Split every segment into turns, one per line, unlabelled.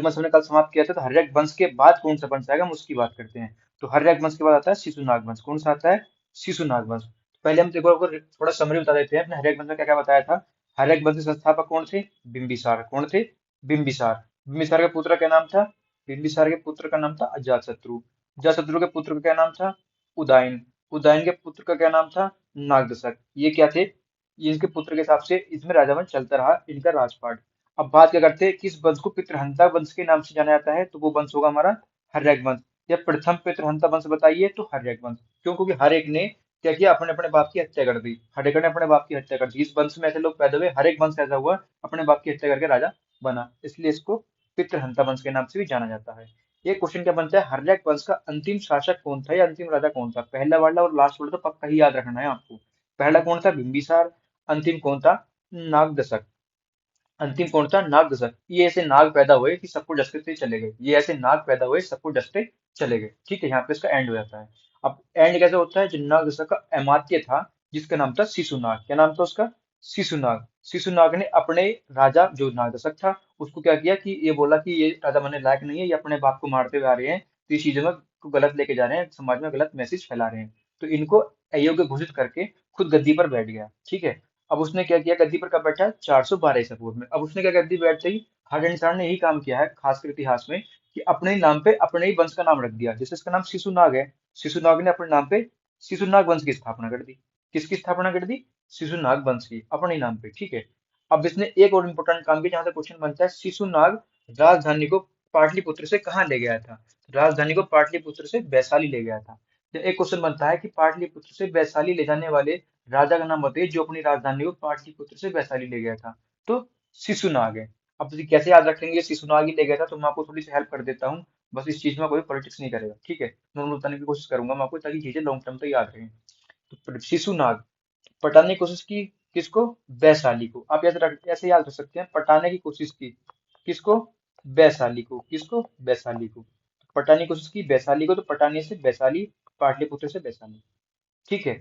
वंश हमने कल समाप्त किया था, तो हर्यक वंश के बाद कौन सा वंश आएगा हम उसकी बात करते हैं। तो हर्यक वंश के बाद आता है शिशुनाग वंश। कौन सा आता है? शिशुनाग वंश। पहले हम देखो आपको थोड़ा समरी बता देते हैं, अपने हर्यक वंश में क्या क्या बताया था। हर्यक वंश के संस्थापक कौन थे? बिंबिसार। कौन थे? बिंबिसार। बिंबिसार के पुत्र का नाम था, बिंबिसार के पुत्र का नाम था अजातशत्रु। अजातशत्रु के पुत्र का क्या नाम था? उदयन। उदयन के पुत्र का क्या नाम था? नागदशक। ये क्या थे? ये इनके पुत्र के हिसाब से इसमें राजावंश चलता रहा, इनका राजपाट। अब बात क्या करते हैं, किस वंश को पितृहंता वंश के नाम से जाना जाता है, तो वो वंश होगा हमारा हर्यक वंश। या प्रथम पितृहंता वंश बताइए तो हर्यक वंश। क्यों? क्योंकि हर एक ने क्या किया, अपने अपने बाप की हत्या कर दी। हर एक ने अपने बाप की हत्या कर दी। इस वंश में ऐसे लोग पैदा हुए, हर एक वंश ऐसा हुआ अपने बाप की हत्या करके राजा बना, इसलिए इसको पितृहंता वंश के नाम से भी जाना जाता है। ये क्वेश्चन क्या बनता है, हर्यक वंश का अंतिम शासक कौन था या अंतिम राजा कौन था? पहला वाला और लास्ट वाला तो पक्का ही याद रखना है आपको। पहला कौन था? बिंबिसार। अंतिम कौन था? नागदशक। अंतिम कौन था? नागदशक। ये ऐसे नाग पैदा हुए कि सबको डसते चले गए, ये ऐसे नाग पैदा हुए सबको डसते चले गए। ठीक है, यहाँ पे इसका एंड हो जाता है। अब एंड कैसे होता है? जो नागदशक का अमात्य था, जिसका नाम था शिशुनाग। क्या नाम था उसका? शिशुनाग। शिशुनाग ने अपने राजा जो नागदशक था उसको क्या किया कि ये बोला कि ये राजा बनने लायक नहीं है, ये अपने बाप को मारते हुए आ रहे हैं, तो इस चीजों में को गलत लेके जा रहे हैं, समाज में गलत मैसेज फैला रहे हैं, तो इनको अयोग्य घोषित करके खुद गद्दी पर बैठ गया। ठीक है। अब उसने क्या किया, गद्दी पर कब बैठा? 412 ईसा पूर्व में। अब उसने क्या गद्दी बैठते ही, हर इंसान ने यही काम किया है खासकर इतिहास में, कि अपने ही नाम पे अपने ही वंश का नाम रख दिया। जैसे इसका नाम शिशुनाग है, शिशुनाग ने अपने नाम पे शिशुनाग वंश की स्थापना कर दी। किसकी स्थापना कर दी? शिशुनाग वंश की, अपने ही नाम पे। ठीक है। अब इसने एक और इम्पोर्टेंट काम किया, जहां से क्वेश्चन बनता है, शिशुनाग राजधानी को पाटलिपुत्र से कहाँ ले गया था? राजधानी को पाटलिपुत्र से वैशाली ले गया था। तो एक क्वेश्चन बनता है कि पाटलिपुत्र से वैशाली ले जाने वाले राजा का नाम बताइए जो अपनी राजधानी को पाटलिपुत्र से वैशाली ले गया था। तो शिशुनाग है। अब ਤੁਸੀਂ कैसे याद रखेंगे शिशुनाग ही ले गया था, तो मैं आपको थोड़ी सी हेल्प कर देता हूँ। बस इस चीज में कोई पॉलिटिक्स नहीं करेगा, ठीक है, नॉर्मल बताने की कोशिश करूंगा मैं आपको, ताकि चीजें लॉन्ग टर्म तक याद रहें। तो शिशुनाग पटाने की कोशिश की, किसको? वैशाली को। आप ऐसे याद रख सकते हैं, पटाने की कोशिश की, किसको? वैशाली को। किसको? वैशाली को। पटाने की कोशिश की वैशाली को, तो पटाने से वैशाली, पाटलिपुत्र से वैशाली। ठीक है।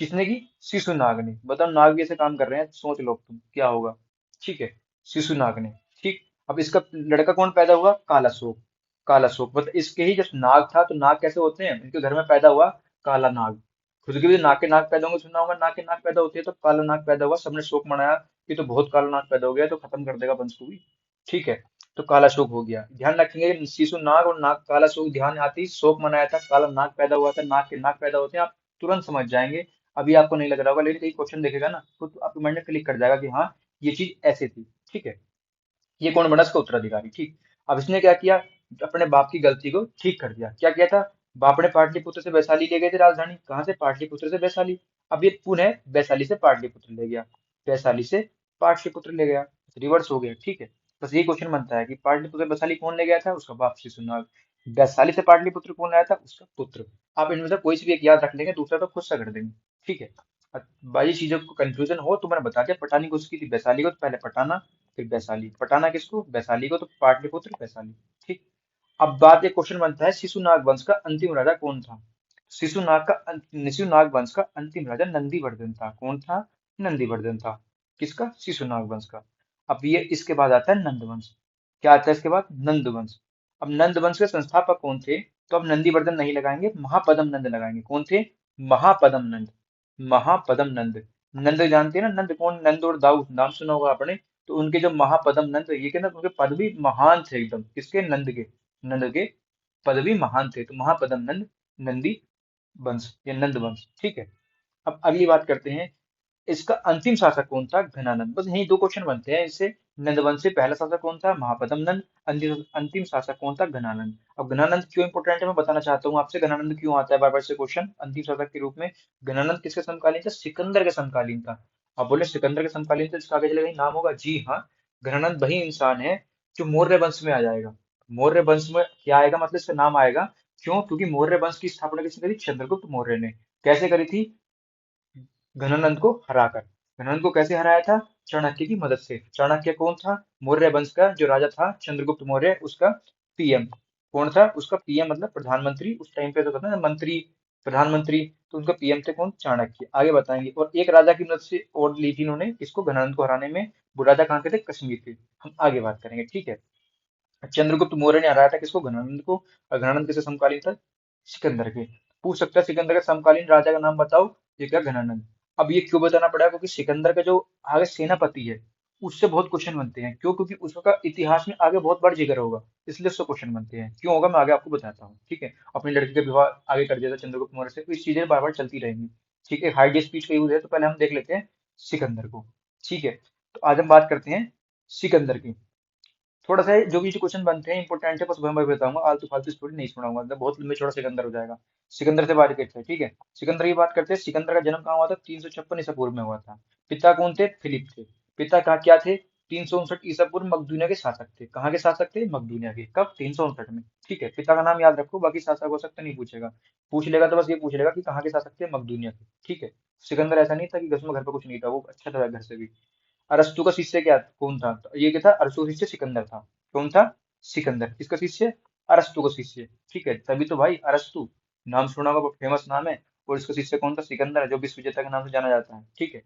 किसने की? शिशुनाग ने। बताओ, नाग भी ऐसे काम कर रहे हैं, सोच लो तुम क्या होगा। ठीक है। शिशुनाग ने। ठीक। अब इसका लड़का कौन पैदा हुआ? कालाशोक। कालाशोक मतलब इसके ही जब नाग था, तो नाग कैसे होते हैं, इनके घर में पैदा हुआ काला नाग। खुद के भी नाग के नाग पैदा होंगे, सुना होगा नाग के नाग पैदा होते हैं, तो काला नाग पैदा हुआ, सबने शोक मनाया कि तो बहुत काला नाग पैदा हो गया, तो खत्म कर देगा वंश को भी। ठीक है। तो काला शोक हो गया, ध्यान रखेंगे, शिशु नाग और नाग काला शोक, ध्यान आते ही शोक मनाया था, काला नाग पैदा हुआ था, नाग के नाग पैदा होते हैं, आप तुरंत समझ जाएंगे। अभी आपको नहीं लग रहा होगा, लेकिन कहीं क्वेश्चन देखेगा ना तो आपके माइंड में क्लिक कर जाएगा कि हाँ, ये चीज ऐसे थी। ठीक है। ये कौन बना इसका उत्तराधिकारी? ठीक। अब इसने क्या किया, अपने बाप की गलती को ठीक कर दिया। क्या किया था? बाप ने पाटलिपुत्र से वैशाली ले गए थे राजधानी, कहाँ से? पाटलिपुत्र से वैशाली। अब ये पुनः वैशाली से पाटलिपुत्र ले गया, वैशाली से पाटलिपुत्र ले गया, रिवर्स हो गया। ठीक है। बस ये क्वेश्चन बनता है कि पाटलिपुत्र से वैशाली कौन ले गया था? उसका बाप शिशुनाग। वैशाली से पाटलिपुत्र कौन लाया था? उसका पुत्र। आप इनमें से कोई से भी एक याद रख लेंगे, दूसरा तो खुद सा कर देंगे। ठीक है। बाकी चीजों को कंफ्यूजन हो तो मैंने बता दिया, पटाने को उसकी थी वैशाली को, तो पहले पटाना फिर वैशाली। पटाना किसको? वैशाली को, तो पाटलिपुत्र वैशाली। ठीक। अब बात, एक क्वेश्चन बनता है, शिशुनाग वंश का अंतिम राजा कौन था? शिशुनाग वंश का अंतिम राजा नंदीवर्धन था। कौन था? नंदीवर्धन था। किसका? शिशुनाग वंश का। अब ये इसके बाद आता है नंद वंश। क्या आता है इसके बाद? नंद वंश। अब नंद वंश के संस्थापक कौन थे? तो अब नंदीवर्धन नहीं लगाएंगे, महापदम नंद लगाएंगे। कौन थे? महापदम नंद। महापदम नंद। नंद जानते हैं ना, नंद कौन? नंद और दाऊद नाम सुना होगा आपने। तो उनके जो महापदम नंद, ये के ना उनके पद भी महान थे एकदम। किसके? नंद के। नंद के पद भी महान थे, तो महापदम नंद, नंदी वंश या नंद वंश। ठीक है। अब अगली बात करते हैं, इसका अंतिम शासक कौन था? घनानंद। बस यही दो क्वेश्चन बनते हैं इससे। नंदवंश से पहला शासक कौन था? महापदम नंद। अंतिम अंतिम शासक कौन था? घनानंद। अब घनानंद क्यों इंपोर्टेंट है मैं बताना चाहता हूँ आपसे, घनानंद क्यों आता है बार बार से क्वेश्चन अंतिम शासक के रूप में। घनानंद किसके समकालीन था? सिकंदर के समकालीन था। अब बोले सिकंदर के समकालीन था, इसका आगे चलेगा ही नाम होगा। जी हाँ, घनानंद वही इंसान है जो मौर्य वंश में आ जाएगा। मौर्य वंश में क्या आएगा, मतलब इसका नाम आएगा। क्यों? क्योंकि मौर्य वंश की स्थापना किसने करी? चंद्रगुप्त मौर्य ने। कैसे करी थी? घनानंद को हराकर। घनानंद को कैसे हराया था? चाणक्य की मदद से। चाणक्य कौन था? मौर्य वंश का जो राजा था चंद्रगुप्त मौर्य, उसका पीएम। कौन था? उसका पीएम मतलब प्रधानमंत्री। उस टाइम पे तो कहते हैं ना मंत्री, प्रधानमंत्री, तो उनका पीएम थे कौन? चाणक्य। आगे बताएंगे। और एक राजा की मदद से और ली थी इन्होंने इसको, घनानंद को हराने में। वो राजा कहाँ के थे? कश्मीर के। हम आगे बात करेंगे। ठीक है। चंद्रगुप्त मौर्य ने हराया था किसको? घनानंद को। और घनानंद किसके समकालीन था? सिकंदर के। पूछ सकता है सिकंदर के समकालीन राजा का नाम बताओ, ये क्या? घनानंद। अब ये क्यों बताना पड़ा? क्योंकि सिकंदर का जो आगे सेनापति है, उससे बहुत क्वेश्चन बनते हैं। क्यों? क्योंकि उसका इतिहास में आगे बहुत बार जिक्र होगा, इसलिए उससे क्वेश्चन बनते हैं। क्यों होगा, मैं आगे आपको बताता हूँ। ठीक है, अपनी लड़की का विवाह आगे कर दिया था चंद्रगुप्त मौर्य से, तो इस चीजें बार बार चलती रहेंगी। ठीक है, हाइडी स्पीच का यूज है, तो पहले हम देख लेते हैं सिकंदर को। ठीक है, तो आज हम बात करते हैं सिकंदर की। थोड़ा सा जो भी क्वेश्चन बनते हैं इंपॉर्टेंट है, बस वह मैं बताऊंगा, आलतू फालतू स्टोरी नहीं सुनाऊंगा, मतलब बहुत लंबे चौड़ा सिकंदर हो जाएगा। सिकंदर से बात करते हैं। ठीक है, सिकंदर की बात करते हैं। सिकंदर का जन्म कहाँ हुआ था? 356 ईसा पूर्व में हुआ था। पिता कौन थे? फिलिप थे। पिता का क्या थे? 359 ईसा पूर्व मकदूनिया के शासक थे। कहाँ के शासक थे? मकदूनिया के। कब? 359 में। ठीक है, पिता का नाम याद रखो, बाकी शासक हो सकता नहीं पूछेगा। पूछ लेगा तो बस ये पूछ लेगा कि कहाँ के शासक थे? मकदूनिया के। ठीक है, सिकंदर ऐसा नहीं था कि घर पे कुछ नहीं था, वो अच्छा था घर से भी। अरस्तु का शिष्य क्या कौन था? तो ये क्या था? अरस्तु का शिष्य सिकंदर था। कौन था? सिकंदर। किसका शिष्य? अरस्तु का शिष्य। ठीक है, तभी तो भाई अरस्तु नाम सुना होगा, बहुत फेमस नाम है। और इसका शिष्य कौन था? सिकंदर, जो विश्व विजेता के नाम से जाना जाता है। ठीक है,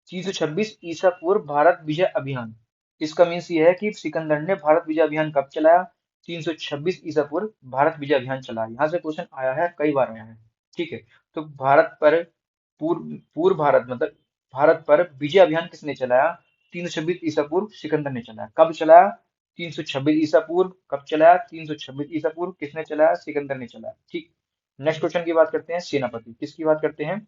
326 ईसा पूर्व भारत विजय अभियान। इसका मीन्स ये है कि सिकंदर ने भारत विजय अभियान कब चलाया? 326 ईसा पूर्व भारत विजय अभियान चलाया। यहाँ से क्वेश्चन आया है, कई बार आया है। ठीक है, तो भारत पर पूर्व पूर्व भारत मतलब भारत पर विजय अभियान किसने चलाया? 326 ईसा पूर्व सिकंदर ने चलाया। कब चलाया? 326 ईसा पूर्व। कब चलाया? 326 ईसा पूर्व। किसने चलाया? सिकंदर ने चलाया। ठीक, नेक्स्ट क्वेश्चन की बात करते हैं, सेनापति। किसकी बात करते हैं?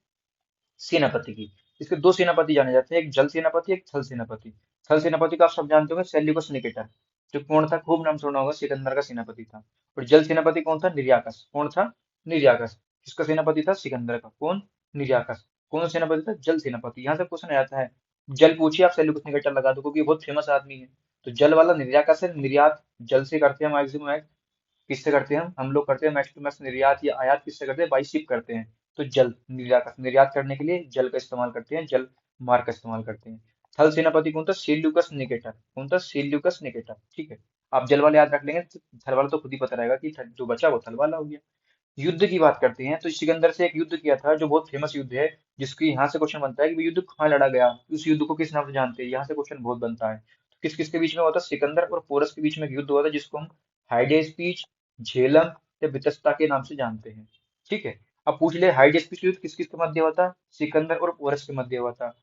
सेनापति की। इसके दो सेनापति जाने जाते हैं, एक जल सेनापति, एक थल सेनापति। थल सेनापति का आप सब जानते होंगे, सेल्यूकस निकेटर, जो कौन था? खूब नाम सुना होगा, सिकंदर का सेनापति था। और जल सेनापति कौन था? निर्याकस। कौन था? निर्याकस। किसका सेनापति था? सिकंदर का। कौन? निर्याकस। कौन सा सेनापति था? जल सेनापति। यहाँ से क्वेश्चन आ जाता है, जल पूछिए आप सेल्यूकस निकेटर लगा दो, क्योंकि ये बहुत फेमस आदमी है। तो जल वाला निर्याकस है, निर्यात जल से करते हैं मैक्सिमम। किससे करते हैं हम लोग करते हैं मैक्स टू मैक्स निर्यात या आयात किससे करते हैं? बाई शिप करते हैं। तो जल निर्यात निर्यात करने के लिए जल का इस्तेमाल करते हैं, जल मार्ग का इस्तेमाल करते हैं। थल सेनापति कौन था? Seleucus Nicator. कौन था? Seleucus Nicator. ठीक है, आप जल वाले याद रख लेंगे तो थल वाला तो खुद ही पता रहेगा कि जो बचा वो थल वाला हो गया। युद्ध की बात करते हैं, तो सिकंदर से एक युद्ध किया था जो बहुत फेमस युद्ध है, जिसकी यहाँ से क्वेश्चन बनता है कि वो युद्ध कहाँ लड़ा गया, उस युद्ध को किस नाम से जानते हैं? यहाँ से क्वेश्चन बहुत बनता है। तो किस किस के बीच में हुआ था? सिकंदर और पोरस के बीच में एक युद्ध हुआ था, जिसको हम हाइडे स्पीच, झेलम या वितस्ता के नाम से जानते हैं। ठीक है, अब पूछ ले हाइडे स्पीच युद्ध किस किस के मध्य हुआ था? सिकंदर और पोरस के मध्य हुआ था,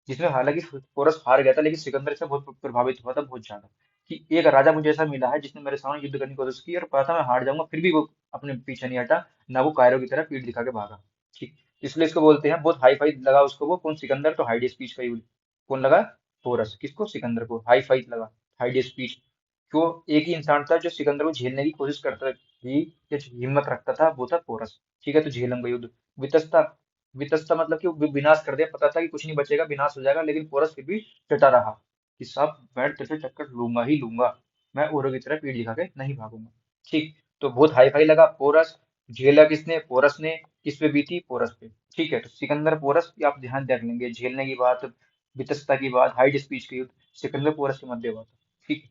जिसमें हालांकि पोरस हार गया था, लेकिन सिकंदर से बहुत प्रभावित हुआ था, बहुत ज्यादा। कि एक राजा मुझे ऐसा मिला है जिसने मेरे सामने युद्ध करने की कोशिश की और पता था मैं हार जाऊंगा, फिर भी वो अपने पीछे नहीं हटा, ना वो कायरो की तरह पीठ दिखा के भागा। ठीक, इसलिए इसको बोलते हैं, बहुत हाई फाई लगा उसको वो। कौन? सिकंदर। तो हाइडी स्पीच का यूज कौन लगा? पोरस। किसको? सिकंदर को हाई फाई लगा, हाइडी स्पीच। क्यों? एक ही इंसान था जो सिकंदर को झेलने की कोशिश करता थी या हिम्मत रखता था, वो था पोरस। ठीक है, तो झेलम का युद्ध। वितस्ता, वितस्ता मतलब कि वो विनाश कर दिया, पता था कि कुछ नहीं बचेगा, विनाश हो जाएगा, लेकिन पोरस फिर भी डटा रहा कि साहब मैं तेरे से टक्कर लूंगा ही लूंगा, मैं औरों की तरह पीठ दिखा के नहीं भागूंगा। ठीक, तो बहुत हाई फाई लगा पोरस। झेला किसने? पोरस ने। किस पे बीती? पोरस पे। ठीक है, तो सिकंदर पोरस की आप ध्यान रख लेंगे, झेलने की बात, वितस्ता की बात, हाइड स्पीच की युद्ध, सिकंदर पोरस के मध्य हुआ था। ठीक,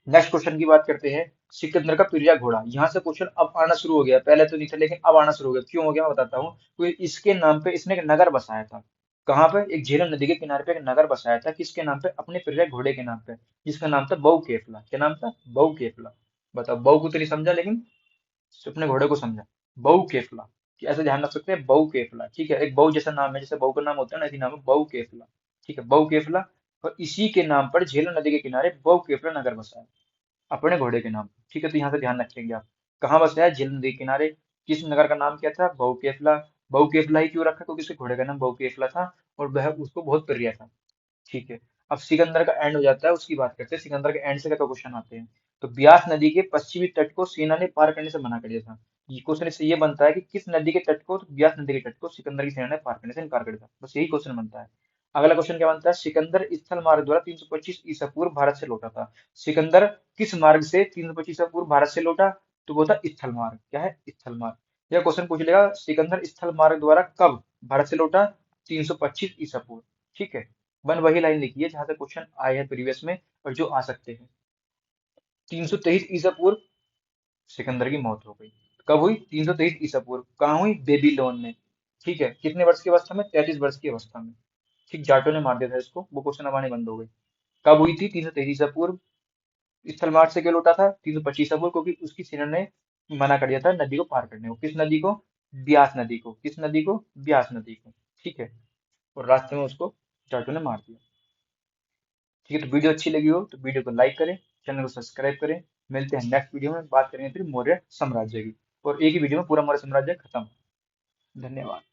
नेक्स्ट क्वेश्चन की बात करते हैं, सिकंदर का पिर्जा घोड़ा। यहाँ से क्वेश्चन अब आना शुरू हो गया, पहले तो नहीं था लेकिन अब आना शुरू हो गया। क्यों हो गया मैं बताता हूँ। क्योंकि इसके नाम पे इसने एक नगर बसाया था। कहाँ पे? एक झेलम नदी के किनारे पे एक नगर बसाया था, किसके नाम पे? अपने पिर्जा घोड़े के नाम पे, जिसका नाम था बहु केफला। क्या नाम था? बहु केफला। बताओ, बहु को तो नहीं समझा, लेकिन अपने घोड़े को समझा। बहु केफला, कि ऐसे ध्यान रख सकते हैं, बहु केफला। ठीक है, एक बहु जैसा नाम है, जैसे बहु का नाम होता है ना, इसी नाम है बहु केफला। ठीक है, बहु केफला। और इसी के नाम पर झेलम नदी के किनारे बहु केफला नगर बसा है, अपने घोड़े के नाम पे। ठीक है, तो यहाँ से ध्यान रखेंगे आप। कहाँ बसा है? झेलम नदी के किनारे। किस नगर का नाम क्या था? बहुकेफला। बहुकेफला ही क्यों रखा? क्योंकि उसके घोड़े का नाम बहुकेफला था और वह उसको बहुत प्रिय था। ठीक है, अब सिकंदर का एंड हो जाता है, उसकी बात करते हैं। सिकंदर के एंड से क्या क्वेश्चन आते हैं, तो ब्यास नदी के पश्चिमी तट को सेना ने पार करने से मना कर दिया था। ये क्वेश्चन इससे ये बनता है कि किस नदी के तट को? तो ब्यास नदी के तट को सिकंदर की सेना ने पार करने से इनकार कर दिया था, बस यही क्वेश्चन बनता है। अगला क्वेश्चन क्या बनता है, सिकंदर स्थल मार्ग द्वारा 325 ईसा पूर्व भारत से लौटा था। सिकंदर किस मार्ग से 325 ईसा पूर्व भारत से लौटा? तो वो था स्थल मार्ग। क्या है? स्थल मार्ग। यह क्वेश्चन पूछ लेगा, सिकंदर स्थल मार्ग द्वारा कब भारत से लौटा? 325 ईसा पूर्व। ठीक है, वन वही लाइन लिखी है जहां से क्वेश्चन आए हैं प्रीवियस में और जो आ सकते हैं। 323 ईसा पूर्व सिकंदर की मौत हो गई। कब हुई? 323 ईसा पूर्व। कहाँ हुई? बेबीलोन में। ठीक है, कितने वर्ष की अवस्था में? 33 वर्ष की अवस्था में। ठीक, जाटों ने मार दिया था इसको, वो क्वेश्चन अब आने बंद हो गए। कब हुई थी? 323 ईसा पूर्व। स्थल मार्ग से क्यों लौटा था? 325 अबोर, क्योंकि उसकी सेना ने मना कर दिया था नदी को पार करने को। किस नदी को? ब्यास नदी को। किस नदी को? ब्यास नदी को। ठीक है। और रास्ते में उसको जाटों ने मार दिया। ठीक है, तो वीडियो अच्छी लगी हो तो वीडियो को लाइक करें, चैनल को सब्सक्राइब करें। मिलते हैं नेक्स्ट वीडियो में, बात करेंगे फिर मौर्य साम्राज्य की, और एक ही वीडियो में पूरा मौर्य साम्राज्य खत्म। धन्यवाद।